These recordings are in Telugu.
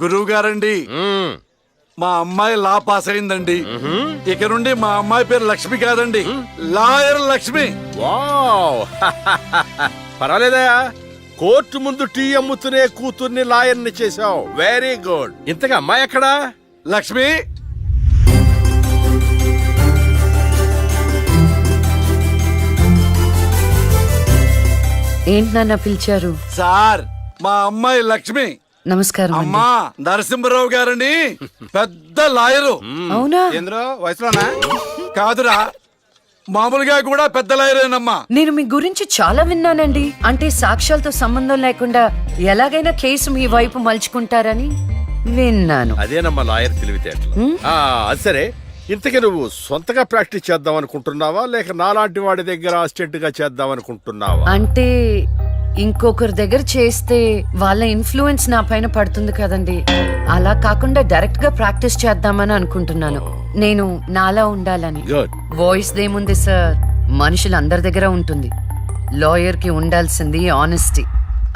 గురువు గారండి, మా అమ్మాయి లా పాస్ అయిందండి. ఇక నుండి మా అమ్మాయి పేరు లక్ష్మి కాదండి, లాయర్ లక్ష్మి. వావ్ పర్వాలేదా, కోర్టు ముందు టీ అమ్ముతునే కూతుర్ని లాయర్ని చేసావు. Very good. ఇంతగా అమ్మాయి ఎక్కడా? లక్ష్మి, ఏంటి నాన్న పిలిచారు? సార్ మా అమ్మాయి లక్ష్మి. నమస్కారం అండి. అమ్మా నరసింహరావు గారని పెద్ద లాయరు. అవునా? వయసులోనా కాదురా, మామూలుగా కూడా పెద్ద లాయరేనమ్మా. నేను మీ గురించి చాలా విన్నానండి. అంటే సాక్ష్యాలతో సంబంధం లేకుండా ఎలాగైనా కేసు మీ వైపు మలుచుకుంటారని విన్నాను. అదేనమ్మా లాయర్ తెలివితేటలు. అది సరే, ఇంతకీ నువ్వు సొంతగా ప్రాక్టీస్ చేద్దాం అనుకుంటున్నావా, లేక నాలాంటి వాడి దగ్గర అసిస్టెంట్ గా చేద్దాం అనుకుంటున్నావా? అంటే ఇంకొకరి దగ్గర చేస్తే వాళ్ళ ఇన్ఫ్లుయెన్స్ నా పైన పడుతుంది కదండి. అలా కాకుండా డైరెక్ట్ గా ప్రాక్టీస్ చేద్దామని అనుకుంటున్నాను. నేను నాలా ఉండాలని. గుడ్. వాయిస్ దేముంది సార్, మనుషులందరి దగ్గర ఉంటుంది. లాయర్ కి ఉండాల్సింది ఆనెస్టీ,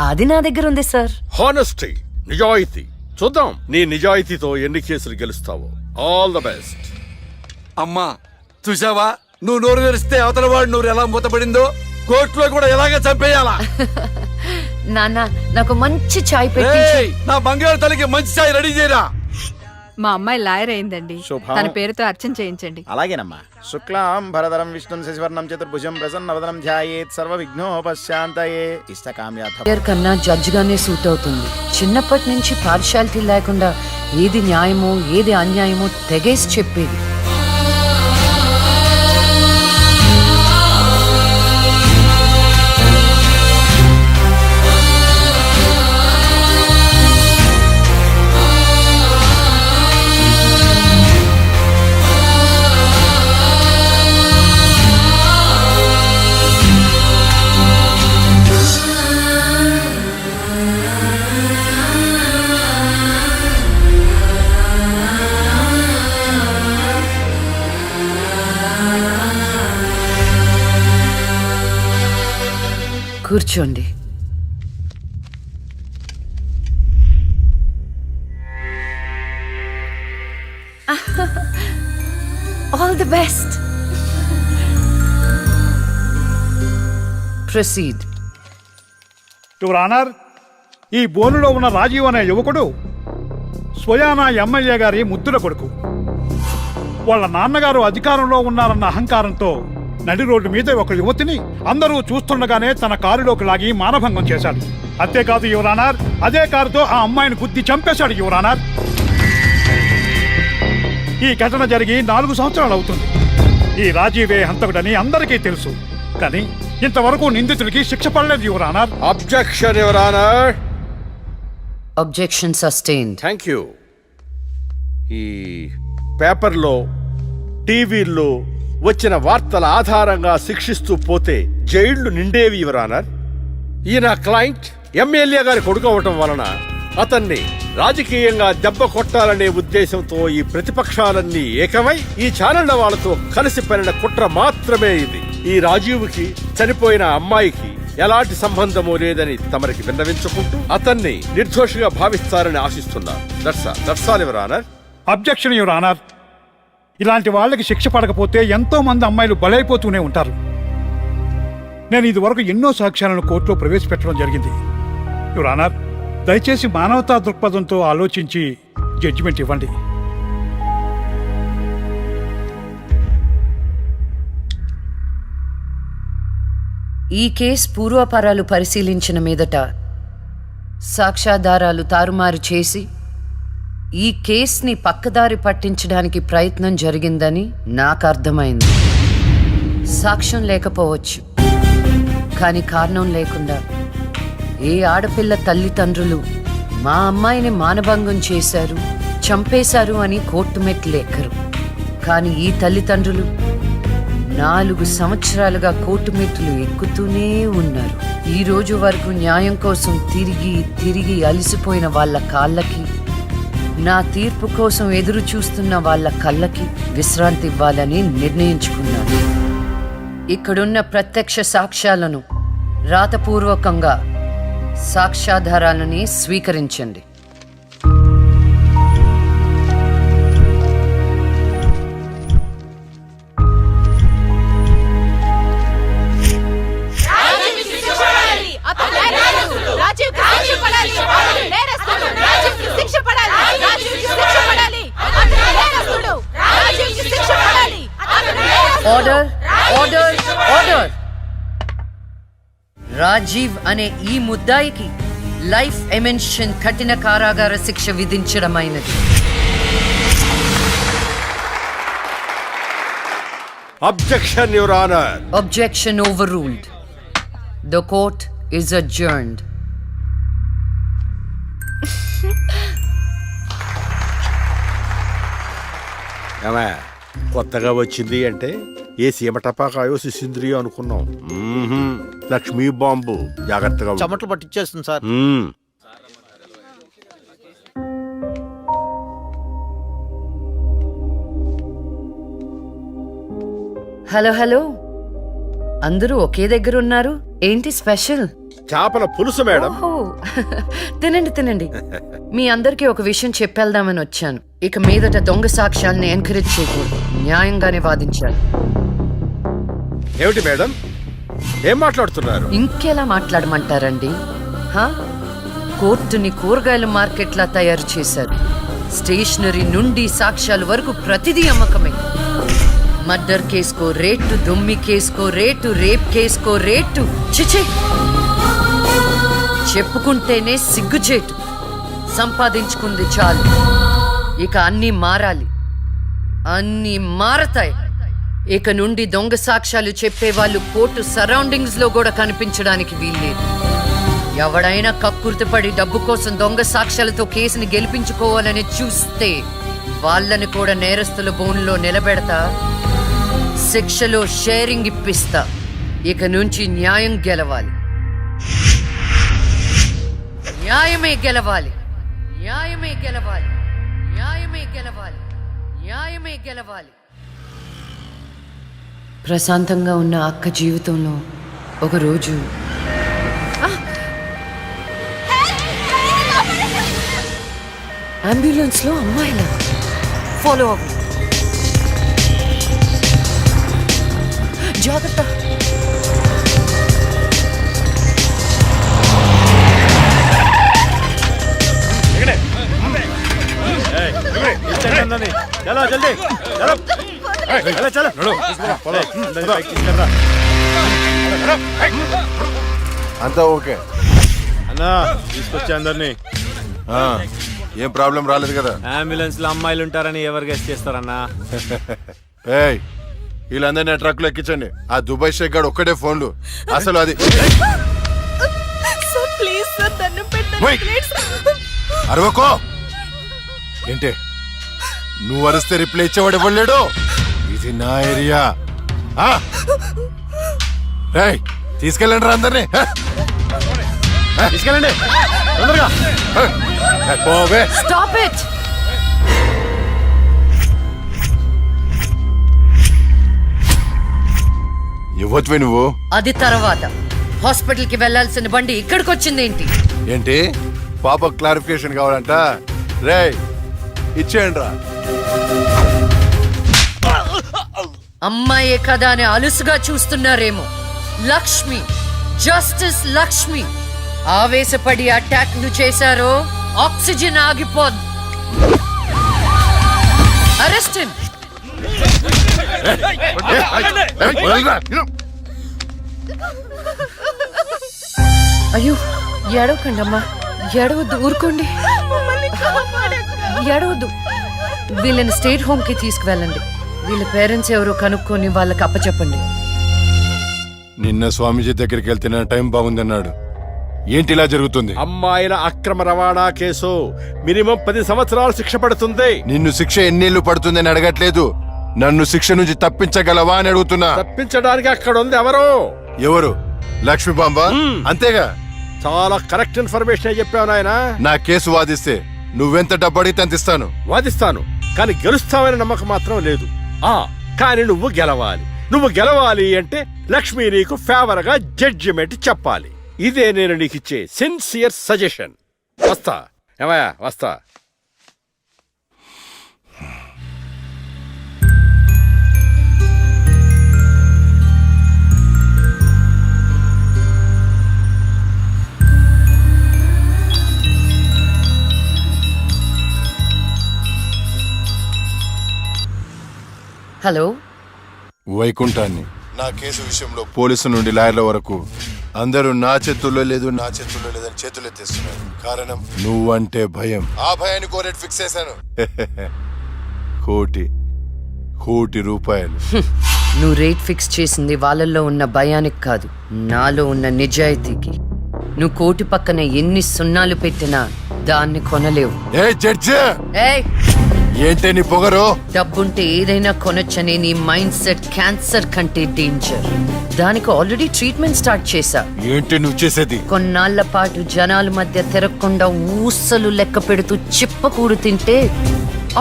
అది నా దగ్గర ఉంది సార్. హానెస్టీ, నిజాయితీ. చూద్దాం నీ నిజాయితీతో ఎన్ని కేసులు గెలుస్తావో. All the best. అమ్మా చూసావా, నువ్వు నోరు తెరిస్తే అవతల వాడు నోరు ఎలా మూతపడిందో, కోర్టులో కూడా ఎలాగ చంపేయాలా. నాన్న నాకు మంచి చాయ్ పెట్టి. ఏయ్, నా బంగారు తల్లికి మంచి చాయ్ రెడీ చేయరా. మా అమ్మాయి లాయర్ అయిందండి, తన పేరుతో అర్చన చేయించండి. అలాగేనమ్మా. శుక్లాం భరధరం విష్ణుం శశివర్ణం చతుర్భుజం ప్రసన్నవదనం ధ్యాయేత్ సర్వ విఘ్నోపశాంతయే ఇష్టకామ్యార్థం. లాయర్ కన్నా జడ్జ్ గానే సూట్ అవుతుంది. చిన్నప్పటి నుంచి పార్షాలిటీ లేకుండా ఏది న్యాయమో ఏది అన్యాయమో తెగేసి చెప్పేది. కూర్చోండి. All the best. Proceed. Your honour, ఈ బోనులో ఉన్న రాజీవ్ అనే యువకుడు స్వయానా ఎమ్మెల్యే గారి ముద్దుల కొడుకు. వాళ్ళ నాన్నగారు అధికారంలో ఉన్నారన్న అహంకారంతో నడి రోడ్డు మీద ఒక యువతిని అందరూ చూస్తుండగానే తన కారులోకి లాగి మానభంగం చేశాడు. అంతేకాదు యువర్ ఆనర్, అదే కారుతో ఆ అమ్మాయిని గుద్ది చంపేశాడు యువర్ ఆనర్. ఈ ఘటన జరిగి 4 సంవత్సరాలు అవుతుంది. ఈ రాజీవే హంతకుడని అందరికీ తెలుసు, కానీ ఇంతవరకు నిందితుడికి శిక్ష పడలేదు your honour. Objection your honour. Objection sustained. Thank you. ఈ పేపర్లో టీవీల్లో వచ్చిన వార్తల ఆధారంగా శిక్షిస్తూ పోతే జైళ్లు నిండేవి యువర్ ఆనర్. ఈయన క్లయింట్ ఎమ్మెల్యే గారి కొడుకు అవటం వలన అతన్ని రాజకీయంగా దెబ్బ కొట్టాలనే ఉద్దేశంతో ఈ ప్రతిపక్షాలన్నీ ఏకమై ఈ ఛానళ్ల వాళ్ళతో కలిసి పనిన కుట్ర మాత్రమే ఇది. ఈ రాజీవ్కి చనిపోయిన అమ్మాయికి ఎలాంటి సంబంధమూ లేదని తమరికి విన్నవించుకుంటూ అతన్ని నిర్దోషిగా భావిస్తారని ఆశిస్తున్నారు. That's all your honour. Objection your honour. ఇలాంటి వాళ్ళకి శిక్ష పడకపోతే ఎంతో మంది అమ్మాయిలు బలైపోతూనే ఉంటారు. నేను ఇదివరకు ఎన్నో సాక్ష్యాలను కోర్టులో ప్రవేశపెట్టడం జరిగింది యువర్ ఆనర్. దయచేసి మానవతా దృక్పథంతో ఆలోచించి జడ్జిమెంట్ ఇవ్వండి. ఈ కేసు పూర్వాపరాలు పరిశీలించిన మీదట సాక్ష్యాధారాలు తారుమారు చేసి ఈ కేసుని పక్కదారి పట్టించడానికి ప్రయత్నం జరిగిందని నాకు అర్థమైంది. సాక్ష్యం లేకపోవచ్చు, కానీ కారణం లేకుండా ఏ ఆడపిల్ల తల్లిదండ్రులు మా అమ్మాయిని మానభంగం చేశారు, చంపేశారు అని కోర్టు మెట్లు ఎక్కరు. కానీ ఈ తల్లిదండ్రులు 4 సంవత్సరాలుగా కోర్టు మెట్లు ఎక్కుతూనే ఉన్నారు. ఈ రోజు వరకు న్యాయం కోసం తిరిగి తిరిగి అలసిపోయిన వాళ్ళ కాళ్ళకి, నా తీర్పు కోసం ఎదురు చూస్తున్న వాళ్ళ కళ్ళకి విశ్రాంతి ఇవ్వాలని నిర్ణయించుకున్నాను. ఇక్కడున్న ప్రత్యక్ష సాక్ష్యాలను రాతపూర్వకంగా సాక్ష్యాధారాలని స్వీకరించండి. Order order order. రాజీవ్ అనే ఈ ముద్దాయికి లైఫ్ ఎమెన్షన్ కఠిన కారాగార శిక్ష విధించడమైనది. Objection your honour. Objection overruled. The court is adjourned. ఏమయ్య, కొత్తగా వచ్చింది అంటే ఏ సీమ టపాకాయో శిశింద్రియో అనుకున్నాం. లక్ష్మీ బాంబు, జాగ్రత్తగా ఉండు. చెమటలు పట్టించేస్తుంది సార్. మ్మ్. హలో హలో, అందరూ ఒకే దగ్గర ఉన్నారు. ఏంటి స్పెషల్? చేపల పులుసు మేడం. ఓహో, తినండి తినండి. మీ అందరికీ ఒక విషయం చెప్పేద్దామని వచ్చాను. ఇక మీదట దొంగ సాక్ష్యాల్ని ఎంకరేజ్ చేయకూడదు. న్యాయంగానే వాదించాలి. ఏమిటి మేడం, ఏం మాట్లాడుతున్నారు? ఇంకెలా మాట్లాడమంటారండి? హా? కోర్టుని కూరగాయల మార్కెట్లా తయారు చేశారు. స్టేషనరీ నుండి సాక్ష్యాల వరకు ప్రతిదీ అమ్మకమే. మర్డర్ కేసుకో రేటు, దొమ్మి కేసుకో రేటు, రేప్ కేసుకో రేటు. చిచి, చెప్పుకుంటేనే సిగ్గుచేటు. సంపాదించుకుంది చాలు, ఇక అన్నీ మారాలి. అన్నీ మారతాయి. ఇక నుండి దొంగ సాక్ష్యాలు చెప్పేవాళ్ళు కోర్టు సరౌండింగ్స్ లో కూడా కనిపించడానికి వీల్లేదు. ఎవడైనా కక్కుర్తిపడి డబ్బు కోసం దొంగ సాక్ష్యాలతో కేసుని గెలిపించుకోవాలని చూస్తే వాళ్ళని కూడా నేరస్తుల బోన్లో నిలబెడతా. శిక్షలో షేరింగ్ ఇప్పిస్తా. ఇక నుంచి న్యాయం గెలవాలి. న్యాయమే గెలవాలి. న్యాయమే గెలవాలి. న్యాయమే గెలవాలి. న్యాయమే గెలవాలి. ప్రశాంతంగా ఉన్న అక్క జీవితంలో ఒకరోజు అంబులెన్స్ లో అమ్మాయిల ఫాలో అవ్వ. జాగ్రత్త. చలో జల్దీ, చలో. అంతా ఓకే అన్నా తీసుకొచ్చే అందరినీ. ఏం ప్రాబ్లం రాలేదు కదా? అంబులెన్స్ లో అమ్మాయిలు ఉంటారని ఎవరు గెస్ట్ చేస్తారన్నా? ఏయ్, వీళ్ళందరినీ ట్రక్ లో ఎక్కించండి. ఆ దుబాయ్ షేక్ గాడు ఒక్కడే ఫోన్లు. అసలు అది ఓయ్, అరవకో. ఏంటే నువ్వు అరిస్తే రిప్లై ఇచ్చేవాడు ఇవ్వలేడు. ఇది నా ఏరియా. ఏయ్, తీసుకెళ్ళండి రా అందరినీ. తీసుకెళ్ళండి తొందరగా. పోవే. Stop it! ఇవ్వచ్చువే నువ్వు. అది తర్వాత. హాస్పిటల్ కి వెళ్లాల్సిన బండి ఇక్కడికి వచ్చిందేంటి? ఏంటి పాప క్లారిఫికేషన్ కావాలంట? రే ఇచ్చేయండి రా. అమ్మాయే కదా అని అలుసుగా చూస్తున్నారేమో. లక్ష్మి, జస్టిస్ లక్ష్మి ఆవేశపడి అటాక్లు చేశారో ఆక్సిజన్ ఆగిపోద్ది. Arrest him. అయ్యో, ఏడవకండి అమ్మా, ఏడవద్దు, ఊరుకోండి. ఏడవద్దు. వీళ్ళని స్టేట్ హోమ్ కి తీసుకువెళ్ళండి. వీళ్ళ పేరెంట్స్ ఎవరో కనుక్కొని వాళ్ళకి అప్పచెప్పండి. నిన్న స్వామీజీ దగ్గరికి వెళ్తే టైం బాగుందన్నాడు. ఏంటి ఇలా జరుగుతుంది? అమ్మాయిల అక్రమ రవాణా కేసు మినిమం 10 సంవత్సరాలు శిక్ష పడుతుంది. నిన్ను శిక్ష ఎన్నేళ్లు పడుతుందని అడగట్లేదు, నన్ను శిక్ష నుంచి తప్పించగలవా అని అడుగుతున్నా. తప్పించడానికి అక్కడ ఉంది ఎవరు? ఎవరు? లక్ష్మీ బాంబ. అంతేగా? చాలా కరెక్ట్ ఇన్ఫర్మేషన్ చెప్పావు నాయన. నా కేసు వాదిస్తే నువ్వెంత డబ్బు అడిగితే అంత ఇస్తాను. వాదిస్తాను, కానీ గెలుస్తావని నమ్మకం మాత్రం లేదు. కానీ నువ్వు గెలవాలి. నువ్వు గెలవాలి అంటే లక్ష్మి నీకు ఫేవర్ గా జడ్జిమెంట్ చెప్పాలి. ఇదే నేను నీకు ఇచ్చే సిన్సియర్ సజెషన్. వస్తా ఏమయ్యా, వస్తా. హలో, వైకుంఠాన్ని. నా కేసు విషయంలో పోలీసు నుండి లాయర్ల వరకు అందరూ నా చేతుల్లో లేదు లేదని చేతులు ఎత్తేస్తున్నారు. కారణం నువ్వంటే భయం. ఆ భయాన్ని కోరేట్ ఫిక్స్ చేశాను. కోటి రూపాయలు. నువ్వు రేట్ ఫిక్స్ చేసింది వాళ్ళల్లో ఉన్న భయానికి కాదు, నాలో ఉన్న నిజాయితీకి. నువ్వు కోటి పక్కన ఎన్ని సున్నాలు పెట్టినా దాన్ని కొనలేవు. ఏ జడ్జి, ఏయ్, ఏంటే నీ పొగరు? డబ్బుంటే ఏదైనా కొనొచ్చనే నీ మైండ్ సెట్ క్యాన్సర్ కంటే డేంజర్. దానికి ఆల్రెడీ ట్రీట్మెంట్ స్టార్ట్ చేశా. ఏంటి నువ్వు చేసేది? కొన్నాళ్ల పాటు జనాల మధ్య తిరగకుండా ఊసలు లెక్క పెడుతూ చిప్పకూడు తింటే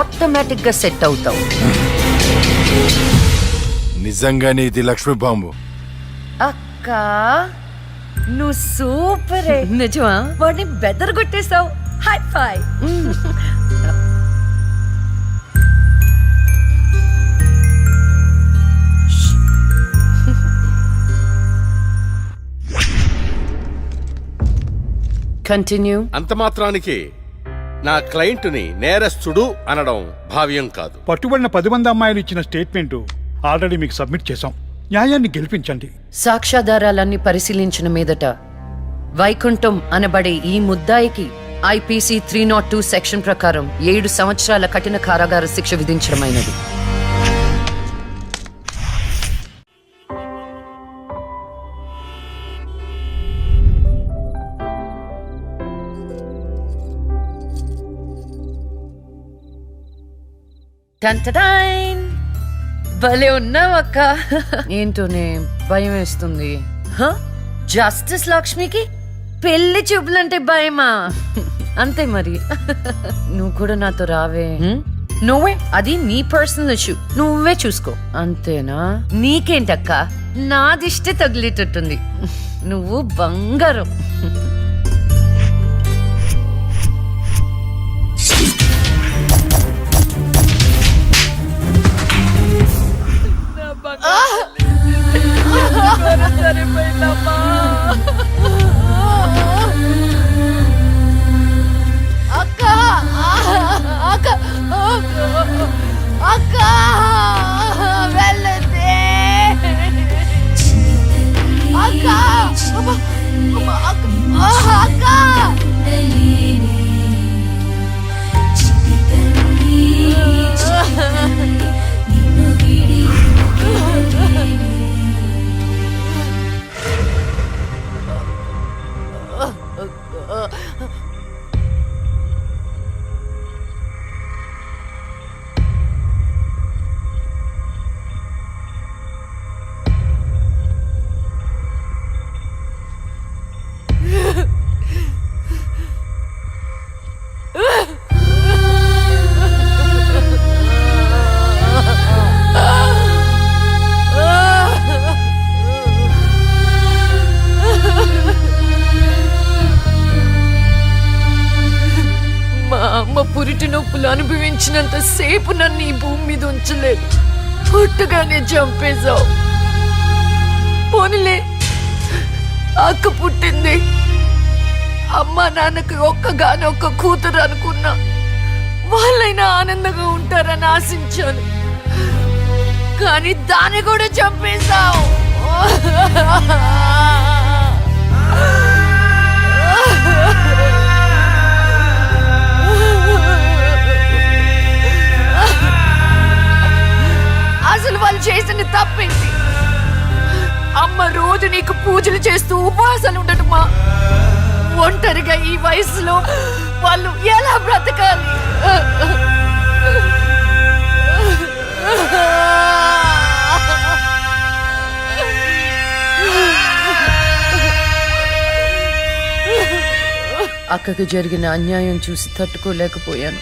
ఆటోమేటిక్ గా సెట్ అవుతావు. నిజంగానే ఇది లక్ష్మీ బాంబు. అక్క, నువ్వు సూపరే. నిజమా? వాడిని బెదర్ కొట్టేశావు. హై ఫై. కంటిన్యూ. అంత మాత్రానికి నా క్లయింట్ని నేరస్తుడు అనడం భావ్యం కాదు. పట్టుబడిన 10 మంది అమ్మాయిలు ఇచ్చిన స్టేట్మెంట్ ఆల్రెడీ మీకు సబ్మిట్ చేశాం. న్యాయాన్ని గెలిపించండి. సాక్ష్యాధారాలన్నీ పరిశీలించిన మీదట వైకుంఠం అనబడే ఈ ముద్దాయికి ఐపీసీ 302 సెక్షన్ ప్రకారం 7 సంవత్సరాల కఠిన కారాగార శిక్ష విధించడమైనది. టంటటైన్! భలే ఉన్నావక్క. ఏంటోనే భయం వేస్తుంది. జస్టిస్ లక్ష్మికి పెళ్లి చూపులంటే భయమా? అంతే మరి. నువ్వు కూడా నాతో రావే. నువ్వే, అది నీ పర్సనల్ ఇష్యూ, నువ్వే చూసుకో. అంతేనా? నీకేంటక్క, నా దిష్టి తగిలేటట్టుంది. నువ్వు బంగారం. పురిటి నొప్పులు అనుభవించినంత సేపు నన్ను ఈ భూమి మీద ఉంచలేదు. పుట్టగానే చంపేశావు. పోనీలే, అక్క పుట్టింది. అమ్మ నాన్నకి ఒక్కగానొక్క కూతురు అనుకున్నా. వాళ్ళైనా ఆనందంగా ఉంటారని ఆశించాను. కానీ దాన్ని కూడా చంపేశావు. అసలు వాళ్ళు చేసిన తప్పేంటి? అమ్మ రోజు నీకు పూజలు చేస్తూ ఉపవాసాలు ఉండటమా? ఒంటరిగా ఈ వయసులో వాళ్ళు ఎలా బ్రతకాలి? అక్కకు జరిగిన అన్యాయం చూసి తట్టుకోలేకపోయాను.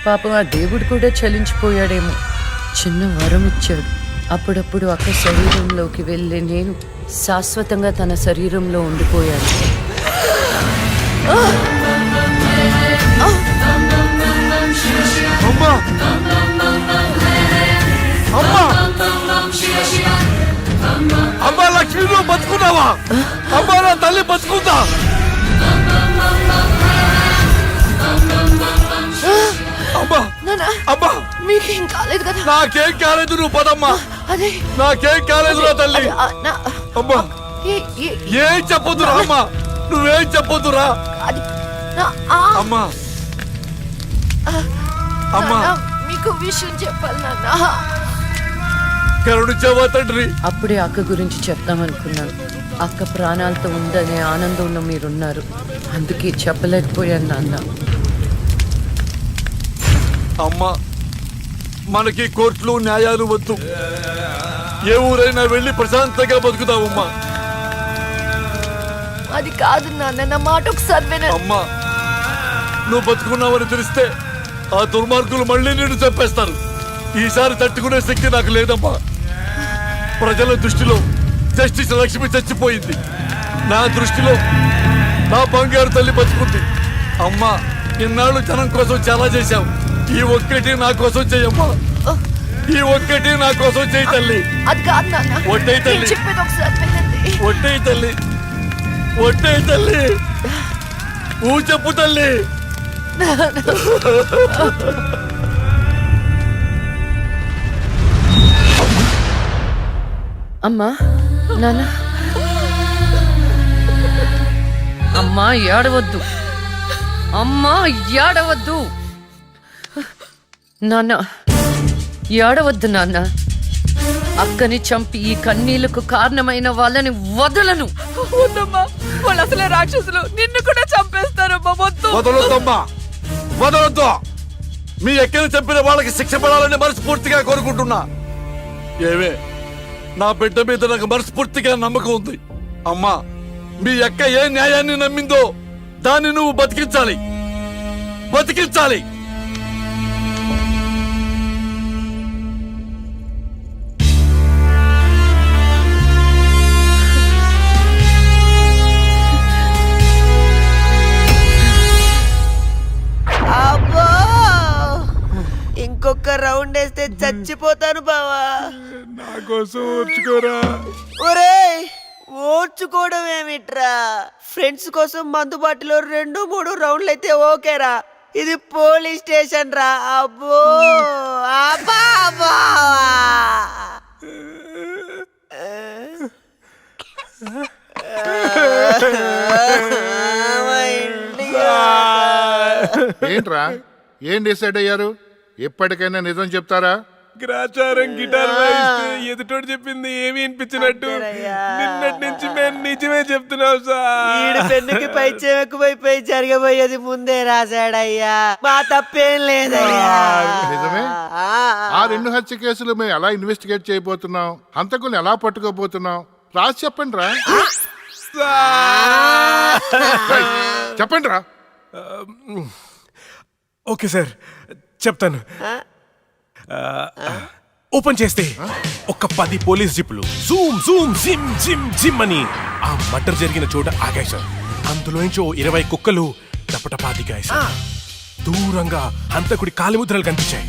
పాపం ఆ దేవుడు కూడా చలించిపోయాడేమో. చిన్న వరం ఇచ్చాడు. అప్పుడప్పుడు అక్క శరీరంలోకి వెళ్ళే నేను శాశ్వతంగా తన శరీరంలో ఉండిపోయాను. అమ్మా లక్ష్మి, నువ్వు బతుకున్నావా? అమ్మా, నా తల్లి బతుకుందా? నా నానా అమ్మా మీకేం కాలేదు కదా? నాకేం కాలేదు, నువ్వు పదమ్మా. అదే నాకేం కాలేదు రా తల్లి. అమ్మా ఏం చెప్పొద్దురా అమ్మా, నువ్వేం చెప్పొద్దురా అది అమ్మా. అమ్మా మీకు విషయం చెప్పాలి నాన్న. కరుణించావా తండ్రి? అప్పుడే అక్క గురించి చెప్దామనుకున్నాను. అక్క ప్రాణాలతో ఉందనే ఆనందంలో మీరున్నారు, అందుకే చెప్పలేకపోయాను నాన్న. అమ్మా మనకి కోర్టులు న్యాయాలు వద్దు, ఏ ఊరైనా వెళ్ళి ప్రశాంతంగా బతుకుతావమ్మా. అది కాదు నాన్న, నా మాట ఒకసారి వినండి. అమ్మా నువ్వు బతుకున్నావని తెలిస్తే ఆ దుర్మార్గులు మళ్ళీ నిన్ను చంపేస్తారు. ఈసారి తట్టుకునే శక్తి నాకు లేదమ్మా. ప్రజల దృష్టిలో జస్టిస్ లక్ష్మి చచ్చిపోయింది, నా దృష్టిలో నా బంగారు తల్లి బతుకుంది. అమ్మా ఇన్నాళ్ళు జనం కోసం చాలా చేశావు, ఈ ఒక్కటి నా కోసం చెయ్యమ్మా. ఈ ఒక్కటి నా కోసం చెయ్యి తల్లి. అది కాదు నాన్న, ఒట్టేయి తల్లి. నేను చెప్పేది ఒకసారి వినండి. ఒట్టేయి తల్లి, ఒట్టేయి తల్లి, ఊ చెప్పు తల్లి. అమ్మా నాన్న, అమ్మా ఏడవద్దు, అమ్మా ఏడవద్దు నాన్న, ఏడవద్దు నాన్న. అక్కని చంపి ఈ కన్నీళ్లకు కారణమైన వాళ్ళని వదలను. వద్దమ్మా, వాళ్ళు అసలే రాక్షసులు, నిన్ను కూడా చంపేస్తారమ్మా. వద్దు. వదలొద్దమ్మా, వదలొద్దు. మీ ఎక్కని చంపిన వాళ్ళకి శిక్ష పడాలని మనస్ఫూర్తిగా కోరుకుంటున్నా. ఏవే నా బిడ్డ మీద నాకు మనస్ఫూర్తిగా నమ్మకం ఉంది. అమ్మా మీ అక్క ఏ న్యాయాన్ని నమ్మిందో దాన్ని నువ్వు బతికించాలి, బతికించాలి. అబ్బో ఇంకొక రౌండ్ వేస్తే చచ్చిపోతాను బావా. నా కోసం ఓర్చుకోరా. ఒరేయ్ ఓర్చుకోవడం ఏమిట్రా, ఫ్రెండ్స్ కోసం మందుబాటులో 2-3 రౌండ్లు అయితే ఓకేరా, ఇది పోలీస్ స్టేషన్ రా. అబ్బో అబ్బా అబ్బా. ఏంట్రా ఏం డిసైడ్ అయ్యారు? ఎప్పటికైనా నిజం చెప్తారా? గ్రాచారం గిటార్ వాయిస్తే ఎదుటోడు చెప్పింది ఏమి వినిపించినట్టు నిన్నటి నుంచి మేము నిజమే చెప్తున్నాం సార్. ఈడు పెన్నుకి పైచేం ఎక్కువైపోయి జరగబోయేది ముందే రాశాడయ్యా, మా తప్పేం లేదయ్యా. నిజమే. ఆ 2 హత్య కేసులు మేము ఎలా ఇన్వెస్టిగేట్ చేయబోతున్నాం, హంతకుల్ని ఎలా పట్టుకోబోతున్నాం రాసి చెప్పండి రా. చెప్పండి రా. ఓకే సార్ చెప్తాను. ఓపెన్ చేస్తే ఒక 10 పోలీస్ జీపులు జూమ్ జూమ్ జిమ్ జిమ్ జిమ్ అని ఆ మర్డర్ జరిగిన చోట ఆగాయి సార్. అందులోంచి 20 కుక్కలు టపటపా దిగాయి సార్. దూరంగా హంతకుడి కాలిముద్రలు కనిపించాయి.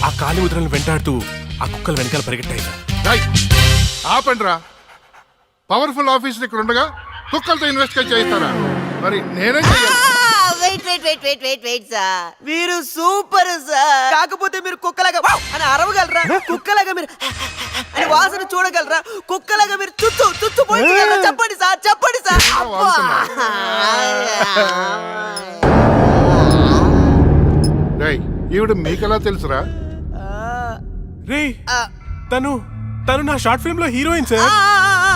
ఆ కాలిముద్రలను వెంటాడుతూ ఆ కుక్కలు వెనకాల పరిగెట్టాయి సార్. ఆపండి రా. పవర్ఫుల్ ఆఫీసర్ ఇక్కడ ఉండగా కుక్కలతో ఇన్వెస్టిగేట్ చేయిస్తారా? మరి నేనే చెయ్యాలి. వెయిట్ సార్, మీరు సూపర్ సార్. కాకపోతే మీరు కుక్కలాగా వావ్ అని అరవగలరా? కుక్కలాగా మీరు అని వాసన చూడగలరా? కుక్కలాగా మీరు తుత్తు పోయించగలరా? చెప్పండి సార్, చెప్పండి సార్. ఈవిడ మీకెలా తెలుసురా? రే తను నా షార్ట్ ఫిల్మ్ లో హీరోయిన్ సార్.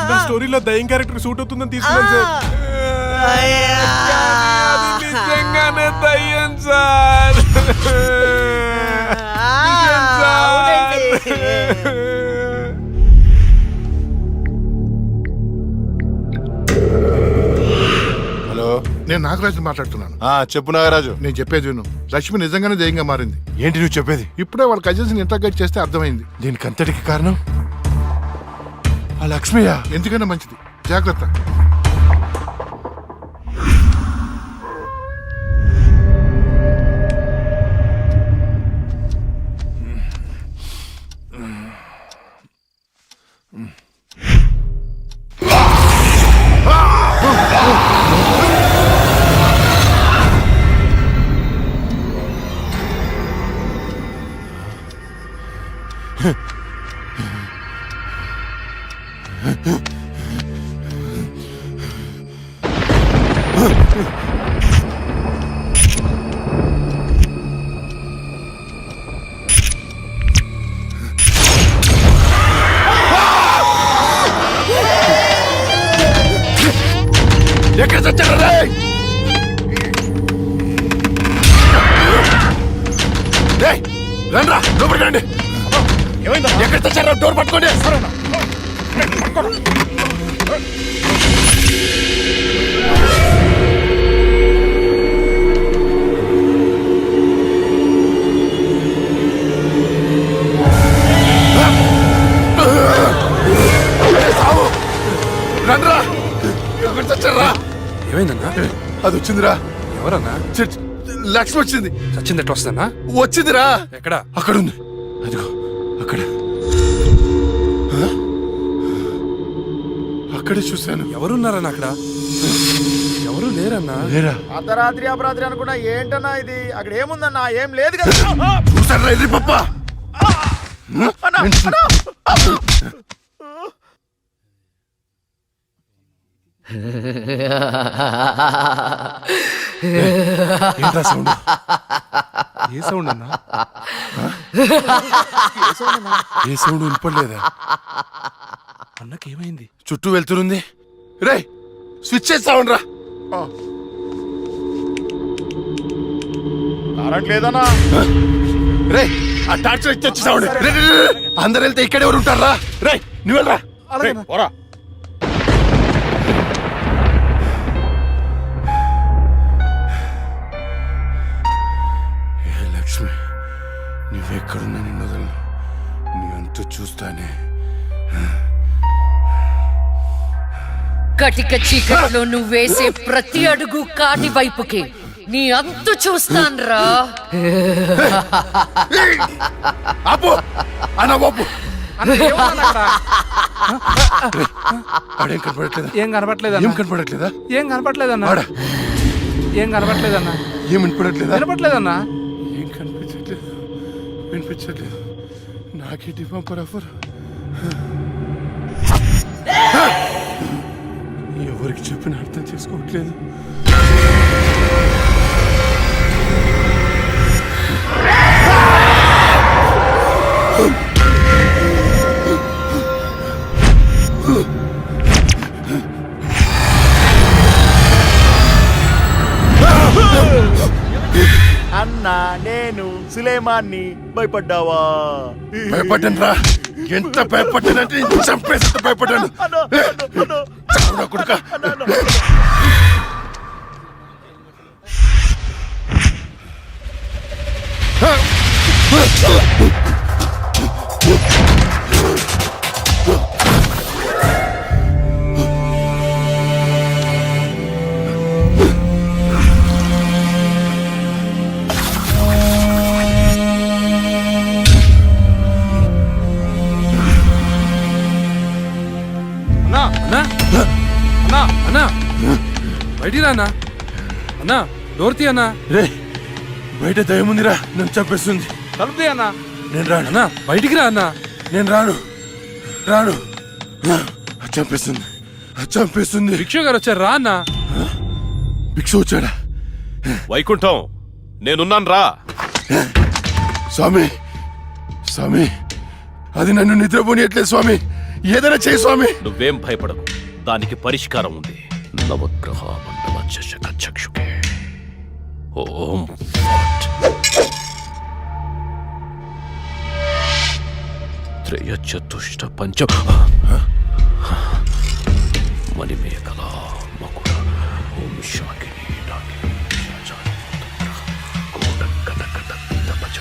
నా స్టోరీలో దయ్యం క్యారెక్టర్ సూట్ అవుతుందని తీసుకున్నాను సార్. నిజంగానే దయ్యం సార్. హలో నేను నాగరాజు మాట్లాడుతున్నాను. చెప్పు నాగరాజు. నేను చెప్పేది విను. లక్ష్మి నిజంగానే దయ్యంగా మారింది. ఏంటి నువ్వు చెప్పేది? ఇప్పుడే వాళ్ళ కజిన్స్ ఇంటర్గేట్ చేస్తే అర్థమైంది. దీనికి అంతటికి కారణం ఆ లక్ష్మియా? ఎందుకైనా మంచిది, జాగ్రత్త. ఎక్కడ చచ్చారు రేయ్? రేయ్, రండ్రా, లోపలికి రండి. ఎక్కడ చచ్చారు? డోర్ పట్టుకోండి. సావు, రండ్రా. ఎక్కడ చచ్చారా? ఏమైందన్నా? అది వచ్చిందిరా. ఎవరన్నా? లక్ష్మి వచ్చింది. చచ్చింది ఎట్లా వస్తుందన్నా? వచ్చిందిరా. ఎక్కడ? అక్కడ ఉంది. అదిగో అక్కడ. అక్కడే చూశాను. ఎవరున్నారన్నా అక్కడ? ఎవరు లేరన్నా. లేరా? అర్ధరాత్రి అపరాత్రి అనుకున్నా ఏంటన్నా ఇది? అక్కడ ఏముందన్నా? ఏం లేదు కదా. చూసారా ఎర్రి పప్ప? ఏంట్రా సౌండ్? ఏ సౌండ్ అన్నా? ఏ సౌండ్ వినపడలేదా? అన్నకి ఏమైంది? చుట్టూ వెళ్తురుంది. రే, స్విచ్ చేస్తావుండ్రా. కరెంట్ లేదన్నా. రే, ఆ టార్చ్ లైట్ తెచ్చేసావండి. అందరు వెళ్తే ఇక్కడ ఎవరు ఉంటారా? రే, నువ్వు వెళ్ళరా. రేయ్, పోరా. ఏ లక్ష్మి, నువ్వెక్కడున్నా నిన్ను వదలను. నీ అంతు చూస్తానే. కటిక చీకట్లో నువ్వేసే ప్రతి అడుగు కాటి వైపుకి నీ అంతు చూస్తాన్రా. ఆపు అన్న, బాపు. ఆడేం కనపడట్లేదా? ఏం కనపట్లేదన్నా. ఏం కనపడట్లేదా? ఏం కనపట్లేదన్నా. ఆడ ఏం కనపట్లేదన్నా. ఏం వినపడట్లేదా? కనపట్లేదన్నా. ఏం కనిపించట్లేదు, వినిపించట్లేదు. నాకేంటి పంపర్ ఆఫర్? ఎవరికి చెప్పిన అర్థం చేసుకోవట్లేదు. అన్నా, నేను సులేమాన్ని. భయపడ్డావా? భయపడ్డాను రా. ఎంత భయపడ్డానంటే చంపేసి భయపడ్డాను. చావురా కొడుకా. అన్నా, అన్నా, బయటికి రా అన్నా. అన్నా, డోర్ తీ అన్నా. రే, బయట దయముందిరా, నన్ను చంపేస్తుంది. తలుపు తీ అన్నా. నేను రాను. అన్నా, బయటికి రా అన్నా. నేను రాను. చంపేస్తుంది, చంపేస్తుంది. భిక్షు గారు వచ్చారు, రా అన్నా. భిక్ష వచ్చాడా? వైకుంఠం, నేనున్నాను రా. స్వామి, స్వామి, అది నన్ను నిద్రపోనియట్లేదు స్వామి. ఏదైనా చేయి స్వామి. నువ్వేం భయపడకు, దానికి పరిష్కారం ఉంది. నవగ్రహ మండల చషక చక్షుకే ఓం ఫట్. త్రయ చతుష్ట పంచ మణిమేకల మకుడ ఓం శాకిని డాకిని శాచాని కోట కట కట తపచ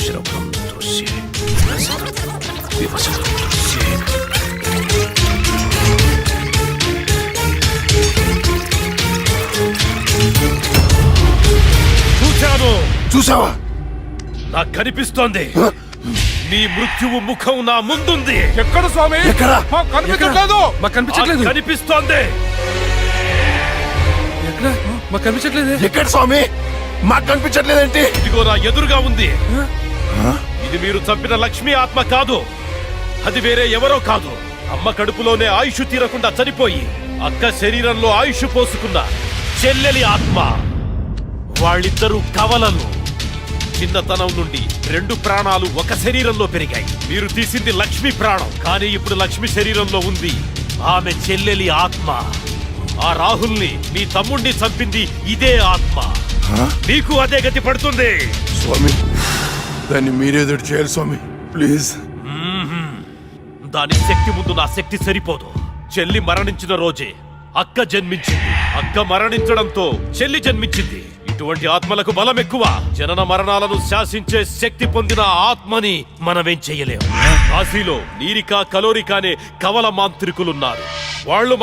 శ్రవణం దృశ్యే వివసనం దృశ్యే. చూసావా? నాకు కనిపిస్తోంది. నీ మృత్యువు ముఖం నా ముందుంది. ఎక్కడ స్వామి? ఎక్కడ? కనిపించట్లేదు. మాకు కనిపించట్లేదు. కనిపిస్తోంది. ఎక్కడ? మాకు కనిపించట్లేదు. ఎక్కడ స్వామి? మాకు కనిపించట్లేదేంటి? ఇదిగో నా ఎదురుగా ఉంది. ఇది మీరు చంపిన లక్ష్మీ ఆత్మ కాదు, అది వేరే ఎవరో కాదు, అమ్మ కడుపులోనే ఆయుష్ తీరకుండా చనిపోయి అక్క శరీరంలో ఆయుష్ పోసుకున్న చెల్లెలి ఆత్మ. వాళ్ళిద్దరూ కవలలు. చిన్నతనం నుండి 2 ప్రాణాలు ఒక శరీరంలో పెరిగాయి. మీరు తీసింది లక్ష్మి ప్రాణం, కానీ ఇప్పుడు లక్ష్మి శరీరంలో ఉంది ఆమె చెల్లెలి ఆత్మ. ఆ రాహుల్ని మీ తమ్ముణ్ణి చంపింది ఇదే ఆత్మ. నీకు అదే గతి పడుతుంది. స్వామి, దాన్ని మీరేదో చేయాలి స్వామి, ప్లీజ్. దాని శక్తి ముందు నా శక్తి సరిపోదు. చెల్లి మరణించిన రోజే అక్క జన్మించింది. అక్క మరణించడంతో చెల్లి జన్మించింది. ఇటువంటి ఆత్మలకు బలం ఎక్కువ. జనన మరణాలను శాసించే శక్తి పొందిన ఆత్మని మనమేం చెయ్యలేము. కాశీలో నీరికా కలోరికా అనే కవల మాంత్రికులున్నారు. వాళ్ళు